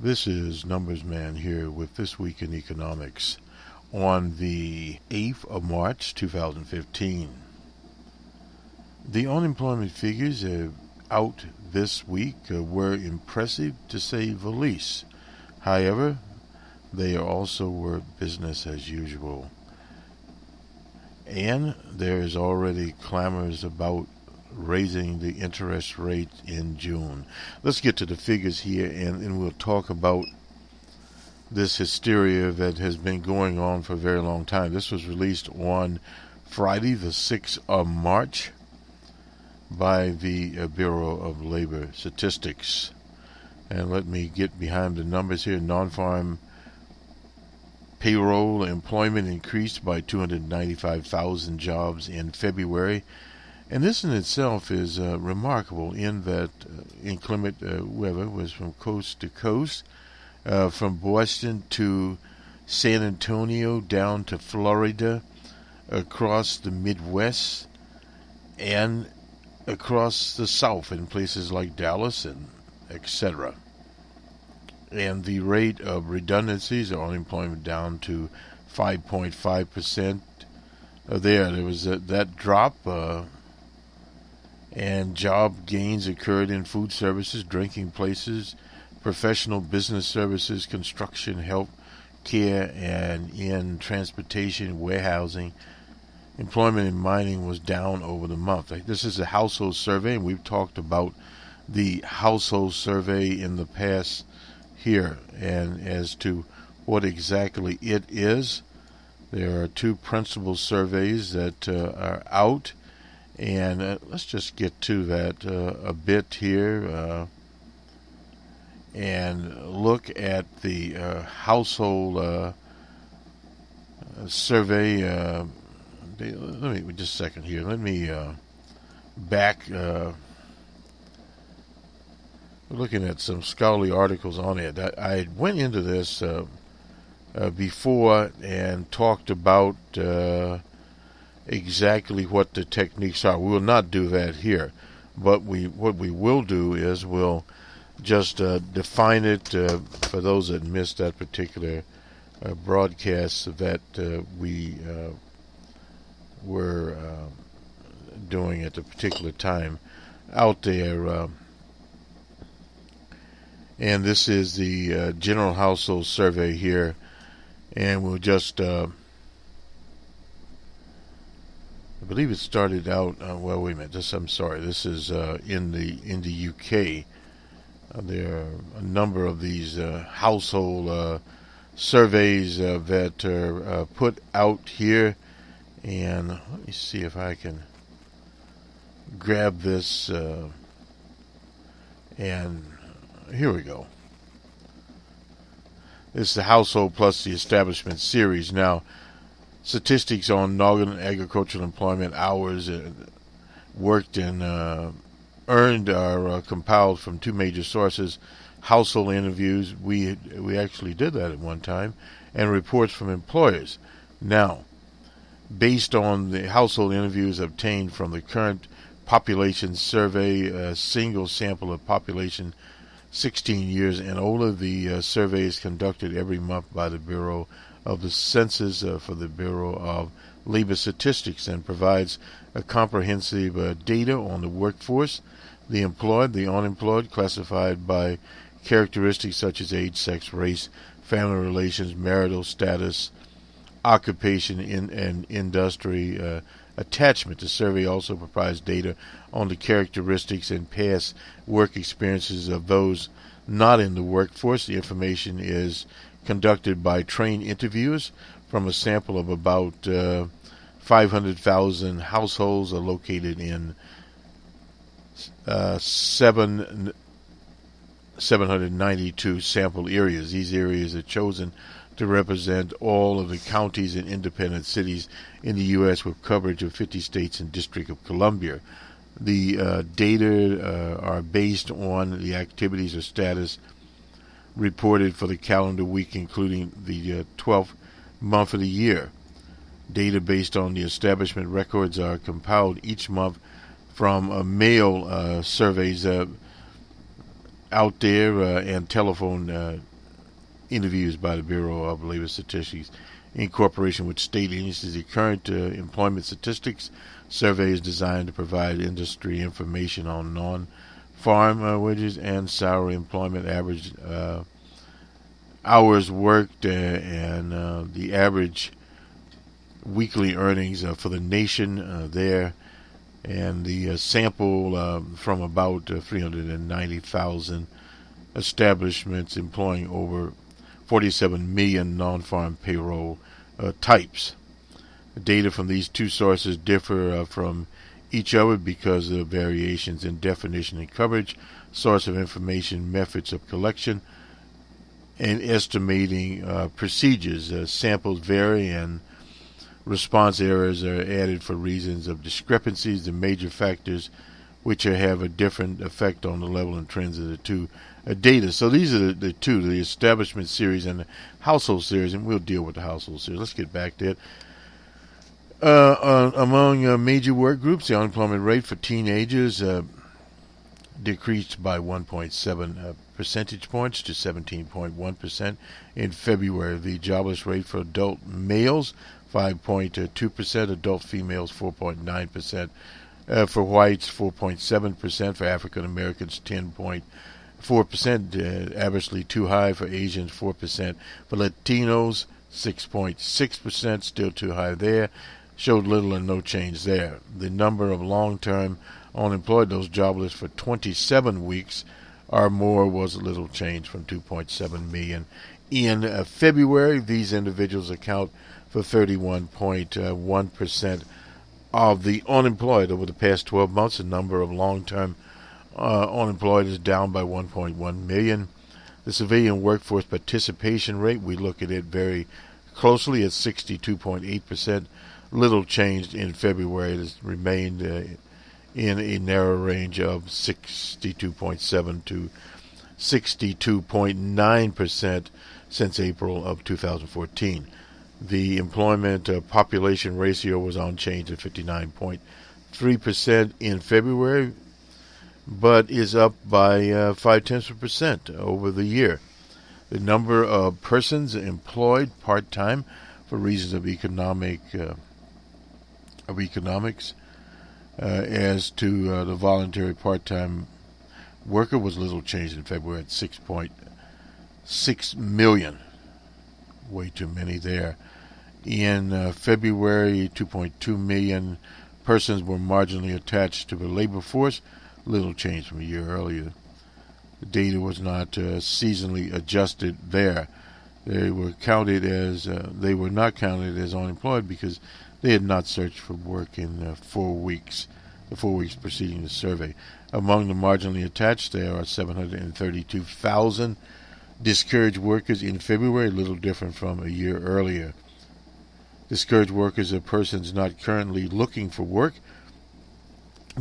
This is Numbers Man here with This Week in Economics on the 8th of March 2015. The unemployment figures out this week were impressive to say the least. However, they also were business as usual. And there is already clamors about raising the interest rate in June. Let's get to the figures here, and we'll talk about this hysteria that has been going on for a very long time. This was released on Friday, the 6th of March, by the Bureau of Labor Statistics. And let me get behind the numbers here. Non-farm payroll employment increased by 295,000 jobs in February. And this in itself is remarkable in that inclement weather was from coast to coast, from Boston to San Antonio down to Florida, across the Midwest, and across the South in places like Dallas and etc. And the rate of redundancies or unemployment down to 5.5%. There was that drop. And job gains occurred in food services, drinking places, professional business services, construction, health care, and in transportation, warehousing. Employment in mining was down over the month. This is a household survey, and we've talked about the household survey in the past here, and as to what exactly it is. There are two principal surveys that are out. And let's just get to that a bit here and look at the household survey. Let me just a second here. Let me back. Looking at some scholarly articles on it. I went into this before and talked about exactly what the techniques are. We will not do that here, but what we will do is we'll just define it for those that missed that particular broadcast that we were doing at the particular time out there. And this is the general household survey here, and we'll just I believe it started out. Well, wait a minute. I'm sorry. This is in the UK. There are a number of these household surveys that are put out here, and let me see if I can grab this. And here we go. It's the household plus the establishment series now. Statistics on Northern agricultural employment hours worked and earned are compiled from two major sources: household interviews. We actually did that at one time, and reports from employers. Now, based on the household interviews obtained from the current population survey, a single sample of population 16 years and older, the survey is conducted every month by the Bureau of the Census for the Bureau of Labor Statistics, and provides a comprehensive data on the workforce, the employed, the unemployed, classified by characteristics such as age, sex, race, family relations, marital status, occupation, and industry attachment. The survey also provides data on the characteristics and past work experiences of those not in the workforce. The information is conducted by trained interviewers from a sample of about 500,000 households are located in 792 sample areas. These areas are chosen to represent all of the counties and independent cities in the U.S. with coverage of 50 states and District of Columbia. The data are based on the activities or status reported for the calendar week, including the 12th month of the year. Data based on the establishment records are compiled each month from mail surveys out there and telephone interviews by the Bureau of Labor Statistics in cooperation with state agencies. The current employment statistics survey is designed to provide industry information on non-farm wages and salary employment, average hours worked, and the average weekly earnings for the nation there, and the sample from about 390,000 establishments employing over 47 million non-farm payroll types. Data from these two sources differ from each other because of variations in definition and coverage, source of information, methods of collection, and estimating procedures. Samples vary and response errors are added for reasons of discrepancies. The major factors which have a different effect on the level and trends of the two data. So these are the two, the establishment series and the household series, and we'll deal with the household series. Let's get back to it. Among major work groups, the unemployment rate for teenagers decreased by 1.7 percentage points to 17.1% in February. The jobless rate for adult males, 5.2%, adult females, 4.9%, for whites, 4.7%, for African Americans, 10.4%, averagely too high, for Asians, 4%, for Latinos, 6.6%, still too high there, showed little or no change there. The number of long-term unemployed, those jobless for 27 weeks or more, was a little change from 2.7 million. In February, these individuals account for 31.1% of the unemployed. Over the past 12 months, the number of long-term unemployed is down by 1.1 million. The civilian workforce participation rate, we look at it very closely, at 62.8%. Little changed in February. It has remained in a narrow range of 62.7 to 62.9% since April of 2014. The employment population ratio was unchanged at 59.3% in February, but is up by 0.5% over the year. The number of persons employed part-time for reasons of economics as to the voluntary part-time worker was little changed in February at 6.6 million. Way too many there. In February, 2.2 million persons were marginally attached to the labor force, little change from a year earlier. The data was not seasonally adjusted there. They were not counted as unemployed because they had not searched for work in the 4 weeks preceding the survey. Among the marginally attached, there are 732,000 discouraged workers in February, a little different from a year earlier. Discouraged workers are persons not currently looking for work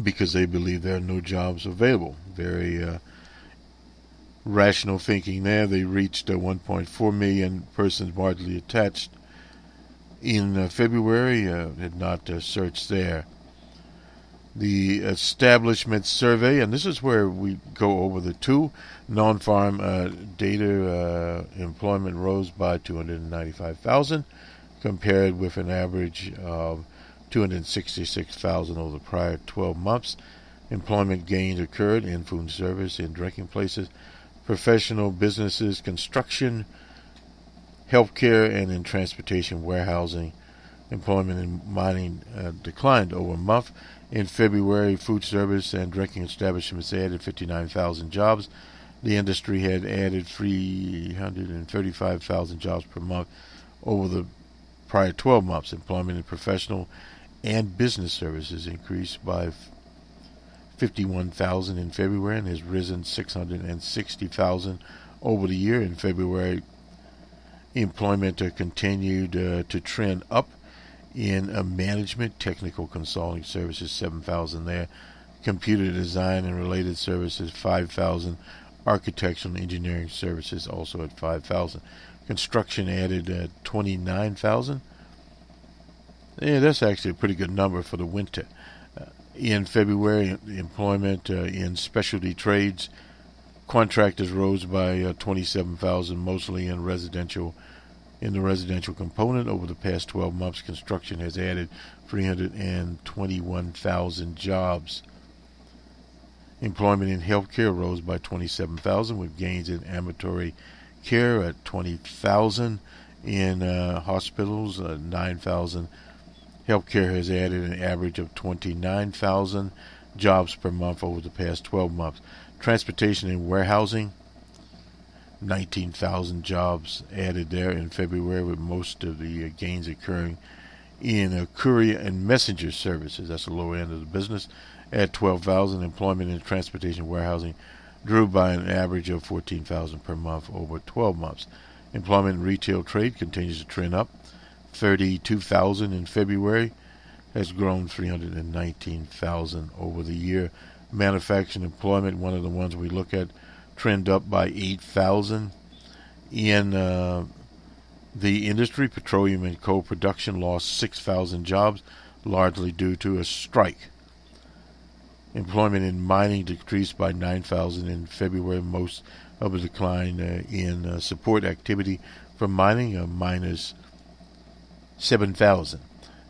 because they believe there are no jobs available. Very rational thinking there. They reached 1.4 million persons marginally attached in February, had not searched there. The establishment survey, and this is where we go over the two. Non-farm data employment rose by 295,000, compared with an average of 266,000 over the prior 12 months. Employment gains occurred in food service, in drinking places, professional businesses, construction, healthcare, and in transportation, warehousing. Employment in mining declined over a month. In February, food service and drinking establishments added 59,000 jobs. The industry had added 335,000 jobs per month over the prior 12 months. Employment in professional and business services increased by 51,000 in February and has risen 660,000 over the year. In February, employment continued to trend up in management, technical consulting services, 7,000 there. Computer design and related services, 5,000. Architectural and engineering services also at 5,000. Construction added 29,000. Yeah, that's actually a pretty good number for the winter. In February, employment in specialty trades Contractors rose by 27,000, mostly in the residential component. Over the past 12 months, construction has added 321,000 jobs. Employment in healthcare rose by 27,000, with gains in ambulatory care at 20,000. In hospitals, 9,000. Healthcare has added an average of 29,000 jobs per month over the past 12 months. Transportation and warehousing, 19,000 jobs added there in February, with most of the gains occurring in courier and messenger services. That's the lower end of the business. At 12,000, employment in transportation and warehousing grew by an average of 14,000 per month over 12 months. Employment in retail trade continues to trend up. 32,000 in February, has grown 319,000 over the year. Manufacturing employment, one of the ones we look at, trend up by 8,000. In the industry, petroleum and coal production lost 6,000 jobs, largely due to a strike. Employment in mining decreased by 9,000 in February, most of the decline in support activity from mining, minus 7,000.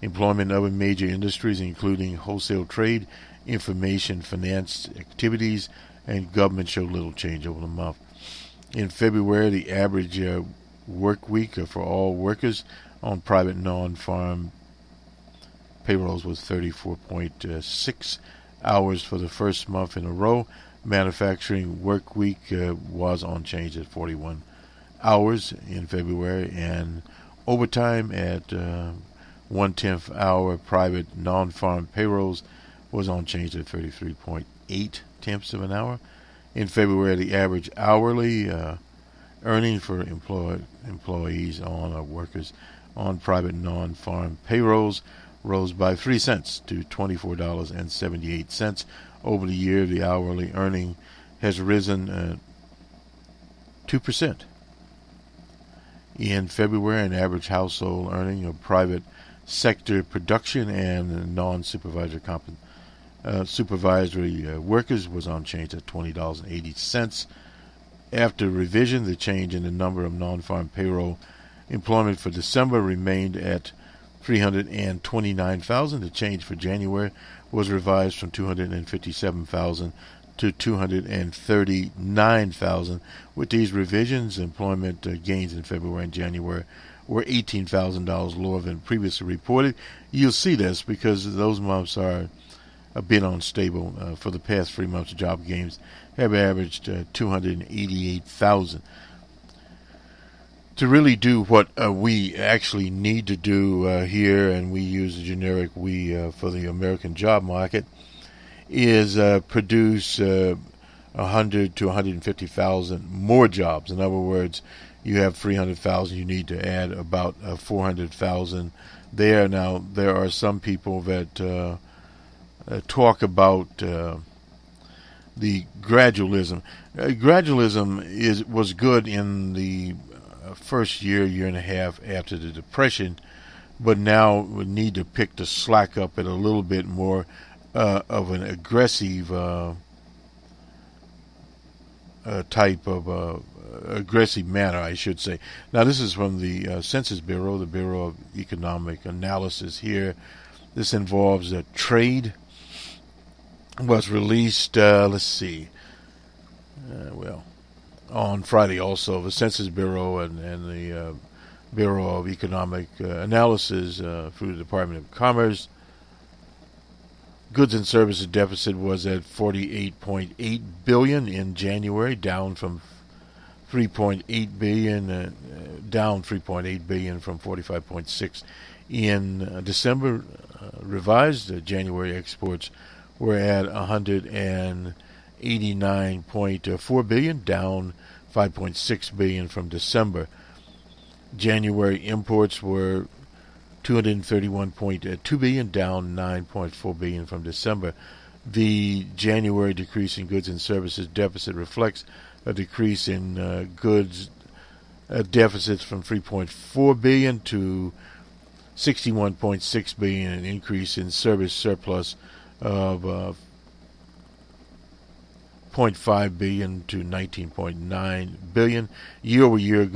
Employment in other major industries, including wholesale trade, information, finance activities, and government, showed little change over the month. In February, the average work week for all workers on private non-farm payrolls was 34.6 hours for the first month in a row. Manufacturing work week was unchanged at 41 hours in February, and overtime at 1/10 hour. Private non-farm payrolls was unchanged at 33.8 tenths of an hour. In February, the average hourly earning for employees on workers on private non-farm payrolls rose by 3 cents to $24.78. Over the year, the hourly earning has risen 2%. In February, an average household earning of private sector production and non-supervisory supervisory workers was unchanged at $20.80. After revision, the change in the number of non-farm payroll employment for December remained at 329,000. The change for January was revised from 257,000 to 239,000. With these revisions, employment gains in February and January were $18,000 lower than previously reported. You'll see this because those months are a bit unstable. For the past 3 months, job gains have averaged 288,000. To really do what we actually need to do here, and we use the generic we for the American job market, is produce 100 to 150,000 more jobs. In other words, you have 300,000, you need to add about 400,000 there. Now, there are some people that talk about the gradualism. Gradualism was good in the first year and a half after the Depression, but now we need to pick the slack up at a little bit more of an aggressive type of aggressive manner, I should say. Now, this is from the Census Bureau, the Bureau of Economic Analysis here. This involves trade. Was released, on Friday also. The Census Bureau and the Bureau of Economic Analysis through the Department of Commerce. Goods and services deficit was at $48.8 billion in January, down from $3.8 billion, down $3.8 billion from $45.6 in December. Revised January exports were at $189.4 billion, down $5.6 billion from December. January imports were $231.2 billion, down $9.4 billion from December. The January decrease in goods and services deficit reflects a decrease in goods deficits from $3.4 billion to $61.6 billion, an increase in service surplus of 0.5 billion to 19.9 billion. Year over year,